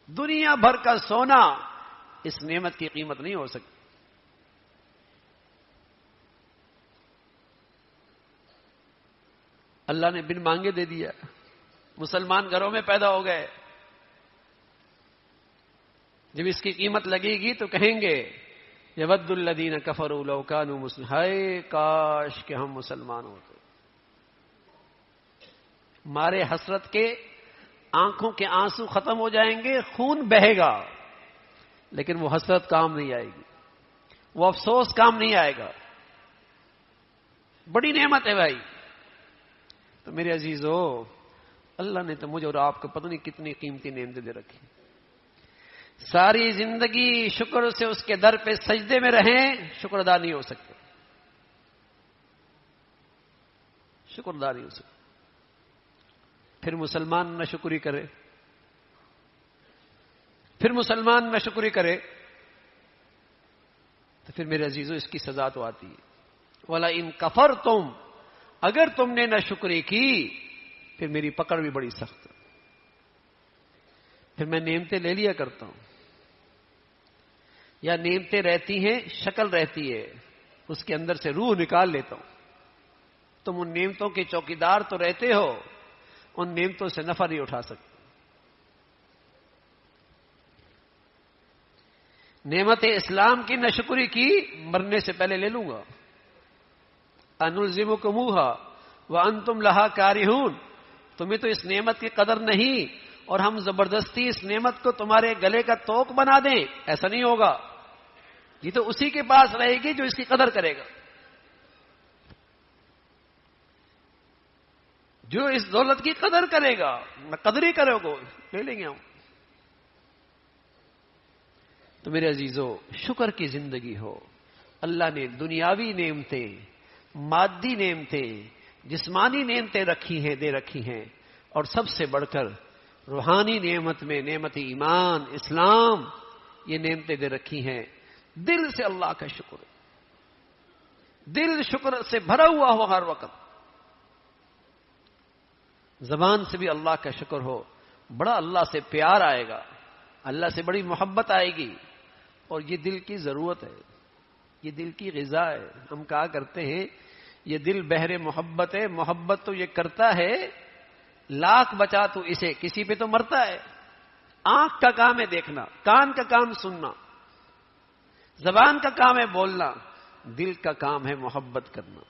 دنیا بھر کا سونا اس نعمت کی قیمت نہیں ہو سکتی۔ اللہ نے بن مانگے دے دیا، مسلمان گھروں میں پیدا ہو گئے۔ جب اس کی قیمت لگے گی تو کہیں گے یود الذین کفروا لو کانوا مسلمین، ہائے کاش کہ ہم مسلمان ہوتے۔ مارے حسرت کے آنکھوں کے آنسو ختم ہو جائیں گے، خون بہے گا، لیکن وہ حسرت کام نہیں آئے گی، وہ افسوس کام نہیں آئے گا۔ بڑی نعمت ہے بھائی۔ تو میرے عزیزو، اللہ نے تو مجھے اور آپ کو پتہ نہیں کتنی قیمتی نعمتیں دے رکھی۔ ساری زندگی شکر سے اس کے در پہ سجدے میں رہیں، شکر ادا نہیں ہو سکتے، شکر ادا نہیں ہو سکتے۔ پھر مسلمان نہ شکری کرے، پھر مسلمان نہ شکری کرے تو پھر میرے عزیزو اس کی سزا تو آتی ہے۔ وَلَئِن كَفَرْتُمْ، اگر تم نے نہ شکری کی پھر میری پکڑ بھی بڑی سخت ہے، پھر میں نعمتیں لے لیا کرتا ہوں، یا نعمتیں رہتی ہیں، شکل رہتی ہے، اس کے اندر سے روح نکال لیتا ہوں۔ تم ان نعمتوں کے چوکیدار تو رہتے ہو، ان نعمتوں سے نفع نہیں اٹھا سکتے۔ نعمت اسلام کی نہ شکری کی، مرنے سے پہلے لے لوں گا۔ انلزمکموہا وانتم لہا کارہون، تمہیں تو اس نعمت کی قدر نہیں اور ہم زبردستی اس نعمت کو تمہارے گلے کا توق بنا دیں، ایسا نہیں ہوگا۔ یہ تو اسی کے پاس رہے گی جو اس کی قدر کرے گا، جو اس دولت کی قدر کرے گا، نہ قدر ہی کرو گے، لے لیں گے ہم۔ تو میرے عزیزو، شکر کی زندگی ہو، اللہ نے دنیاوی نعمتیں، مادی نعمتیں، جسمانی نعمتیں دے رکھی ہیں، اور سب سے بڑھ کر روحانی نعمت میں نعمت ایمان، اسلام، یہ نعمتیں دے رکھی ہیں. دل سے اللہ کا شکر، دل شکر سے بھرا ہوا ہو ہر وقت. زبان سے بھی اللہ کا شکر ہو، بڑا اللہ سے پیار آئے گا، اللہ سے بڑی محبت آئے گی. اور یہ دل کی ضرورت ہے، یہ دل کی غذا ہے. ہم کہا کرتے ہیں یہ دل بحر محبت ہے. محبت تو یہ کرتا ہے، لاکھ بچا تو اسے کسی پہ تو مرتا ہے. آنکھ کا کام ہے دیکھنا، کان کا کام سننا، زبان کا کام ہے بولنا، دل کا کام ہے محبت کرنا.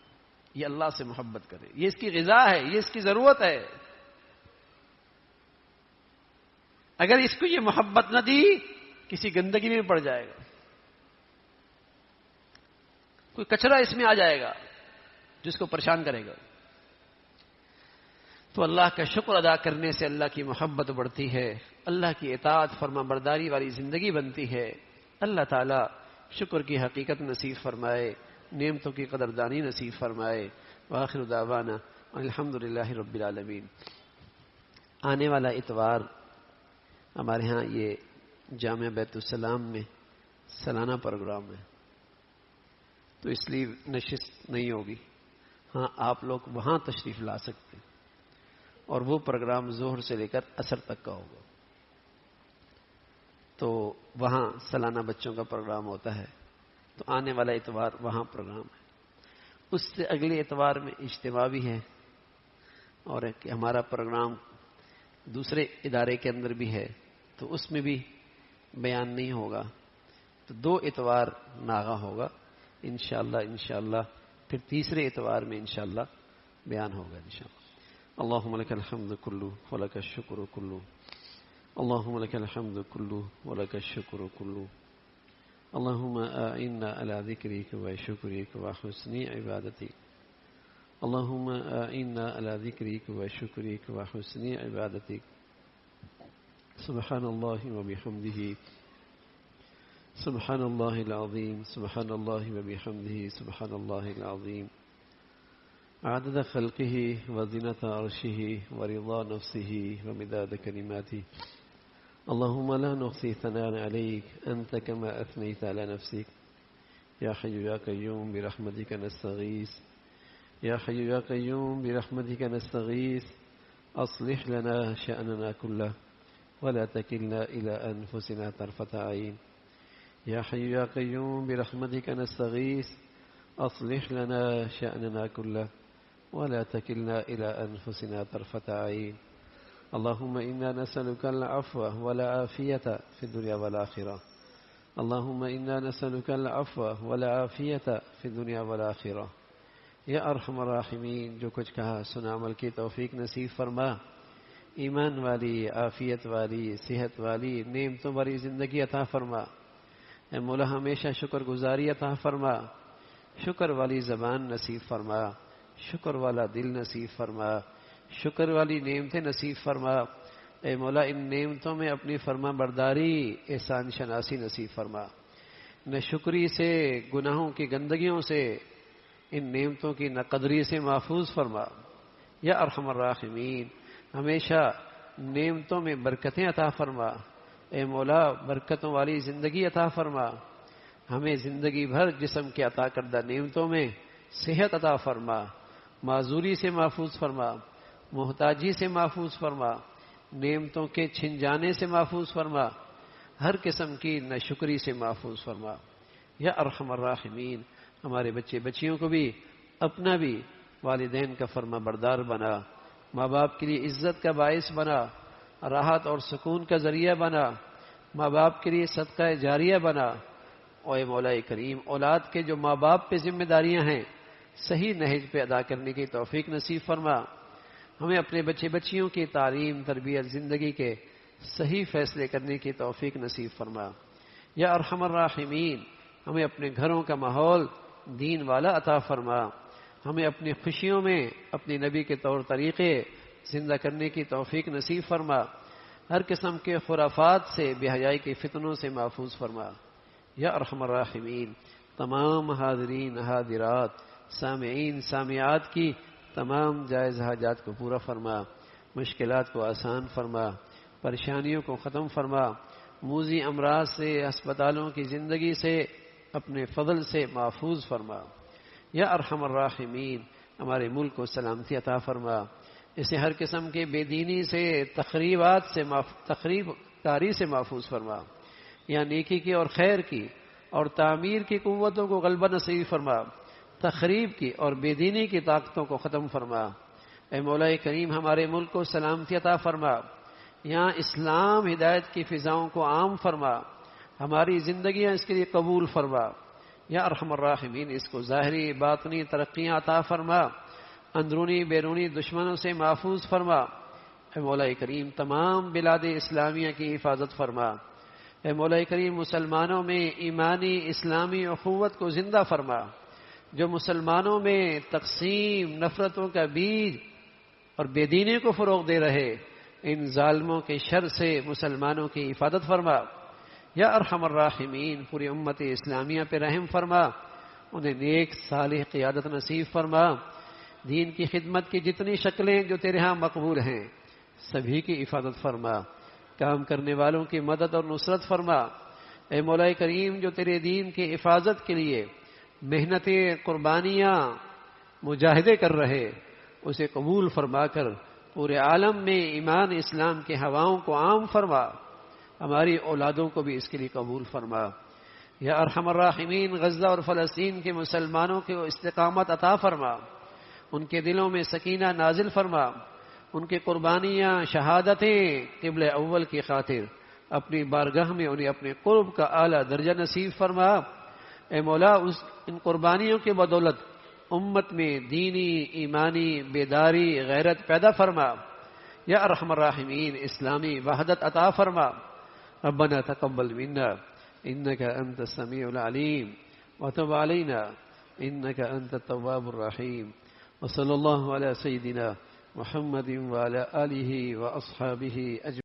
یہ اللہ سے محبت کرے، یہ اس کی غذا ہے، یہ اس کی ضرورت ہے. اگر اس کو یہ محبت نہ دی، کسی گندگی میں پڑ جائے گا، کوئی کچرا اس میں آ جائے گا جس کو پریشان کرے گا. تو اللہ کا شکر ادا کرنے سے اللہ کی محبت بڑھتی ہے، اللہ کی اطاعت فرما برداری والی زندگی بنتی ہے. اللہ تعالی شکر کی حقیقت نصیب فرمائے، نعمتوں کی قدردانی نصیب فرمائے. وآخر دعوانا الحمدللہ رب العالمین. آنے والا اتوار ہمارے ہاں یہ جامعہ بیت السلام میں سالانہ پروگرام ہے، تو اس لیے نشست نہیں ہوگی. ہاں آپ لوگ وہاں تشریف لا سکتے ہیں، اور وہ پروگرام ظہر سے لے کر عصر تک کا ہوگا. تو وہاں سالانہ بچوں کا پروگرام ہوتا ہے، تو آنے والا اتوار وہاں پروگرام ہے. اس سے اگلے اتوار میں اجتماع بھی ہے، اور ہمارا پروگرام دوسرے ادارے کے اندر بھی ہے، تو اس میں بھی بیان نہیں ہوگا. تو 2 اتوار ناغہ ہوگا انشاءاللہ. پھر تیسرے اتوار میں انشاءاللہ بیان ہوگا انشاءاللہ. اللهم لك الحمد كله ولك الشكر كله. اللهم لك الحمد كله ولك الشكر كله. اللهم أعنا على ذكرك وشكرك وحسن عبادتك. اللهم أعنا على ذكرك وشكرك وحسن عبادتك. سبحان الله وبحمده، سبحان الله العظيم، سبحان الله وبحمده، سبحان الله العظيم. عدد خلقه وزنة عرشه ورضا نفسه ومداد كلماته. اللهم لا نحصي ثناء عليك أنت كما أثنيت على نفسك. يا حي يا قيوم برحمتك نستغيث، يا حي يا قيوم برحمتك نستغيث. أصلح لنا شأننا كله ولا تكلنا إلى أنفسنا طرفة عين. يا حي يا قيوم برحمتك نستغيث. أصلح لنا شأننا كله ولا تكلنا إلى أنفسنا طرفة عين. اللهم إنا نسألك العفو والعافية في الدنيا والآخرة. اللهم إنا نسألك العفو والعافية في الدنيا والآخرة. یا ارحم الراحمین، جو کچھ کہا سنا عمل کی توفیق نصیب فرما. ایمان والی، عافیت والی، صحت والی، نعمتوں والی زندگی عطا فرما. اے مولا ہمیشہ شکر گزاری عطا فرما، شکر والی زبان نصیب فرما، شکر والا دل نصیب فرما، شکر والی نعمتیں نصیب فرما. اے مولا ان نعمتوں میں اپنی فرما برداری، احسان شناسی نصیب فرما. نہ شکری سے، گناہوں کی گندگیوں سے، ان نعمتوں کی ناقدری سے محفوظ فرما. یا ارحم الراحمین، ہمیشہ نعمتوں میں برکتیں عطا فرما. اے مولا برکتوں والی زندگی عطا فرما. ہمیں زندگی بھر جسم کے عطا کردہ نعمتوں میں صحت عطا فرما، معذوری سے محفوظ فرما، محتاجی سے محفوظ فرما، نعمتوں کے چھن جانے سے محفوظ فرما، ہر قسم کی ناشکری سے محفوظ فرما. یا ارحم الراحمین، ہمارے بچے بچیوں کو بھی، اپنا بھی، والدین کا فرما بردار بنا، ماں باپ کے لیے عزت کا باعث بنا، راحت اور سکون کا ذریعہ بنا، ماں باپ کے لیے صدقہ جاریہ بنا. اے مولا کریم، اولاد کے جو ماں باپ پہ ذمہ داریاں ہیں صحیح نہج پہ ادا کرنے کی توفیق نصیب فرما. ہمیں اپنے بچے بچیوں کی تعلیم، تربیت، زندگی کے صحیح فیصلے کرنے کی توفیق نصیب فرما. یا ارحم الراحمین، ہمیں اپنے گھروں کا ماحول دین والا عطا فرما. ہمیں اپنی خوشیوں میں اپنی نبی کے طور طریقے زندہ کرنے کی توفیق نصیب فرما. ہر قسم کے خرافات سے، بے حیائی کے فتنوں سے محفوظ فرما. یا ارحم الراحمین، تمام حاضرین حاضرات سامعین سامعات کی تمام جائز حاجات کو پورا فرما، مشکلات کو آسان فرما، پریشانیوں کو ختم فرما، موذی امراض سے ہسپتالوں کی زندگی سے اپنے فضل سے محفوظ فرما۔ یا ارحم الراحمین ہمارے ملک کو سلامتی عطا فرما، اسے ہر قسم کے بے دینی سے تخریب کاری سے محفوظ فرما، یا نیکی کی اور خیر کی اور تعمیر کی قوتوں کو غلبہ نصیب فرما، تخریب کی اور بے دینی کی طاقتوں کو ختم فرما۔ اے مولا کریم ہمارے ملک کو سلامتی عطا فرما، یہاں اسلام ہدایت کی فضاؤں کو عام فرما، ہماری زندگیاں اس کے لیے قبول فرما۔ یا ارحم الراحمین اس کو ظاہری باطنی ترقیاں عطا فرما، اندرونی بیرونی دشمنوں سے محفوظ فرما۔ اے مولا کریم تمام بلاد اسلامیہ کی حفاظت فرما۔ اے مولا کریم مسلمانوں میں ایمانی اسلامی اخوت کو زندہ فرما، جو مسلمانوں میں تقسیم نفرتوں کا بیج اور بے دینی کو فروغ دے رہے ان ظالموں کے شر سے مسلمانوں کی حفاظت فرما۔ یا ارحم الراحمین پوری امت اسلامیہ پہ رحم فرما، انہیں نیک صالح قیادت نصیب فرما، دین کی خدمت کی جتنی شکلیں جو تیرے ہاں مقبول ہیں سبھی کی حفاظت فرما، کام کرنے والوں کی مدد اور نصرت فرما۔ اے مولا کریم جو تیرے دین کی حفاظت کے لیے محنتیں قربانیاں مجاہدے کر رہے اسے قبول فرما کر پورے عالم میں ایمان اسلام کے ہواؤں کو عام فرما، ہماری اولادوں کو بھی اس کے لیے قبول فرما۔ یا ارحم الراحمین غزہ اور فلسطین کے مسلمانوں کو استقامت عطا فرما، ان کے دلوں میں سکینہ نازل فرما، ان کی قربانیاں شہادتیں قبل اول کی خاطر اپنی بارگاہ میں انہیں اپنے قرب کا اعلیٰ درجہ نصیب فرما۔ اے مولا ان قربانیوں کے بدولت امت میں دینی ایمانی بیداری غیرت پیدا فرما۔ یا ارحم الراحمین اسلامی وحدت عطا فرما۔ ربنا تقبل منا انك انت السميع العليم وتب علينا انك انت التواب الرحيم وصلى الله على سيدنا محمد وعلى آله وأصحابه أجمعين.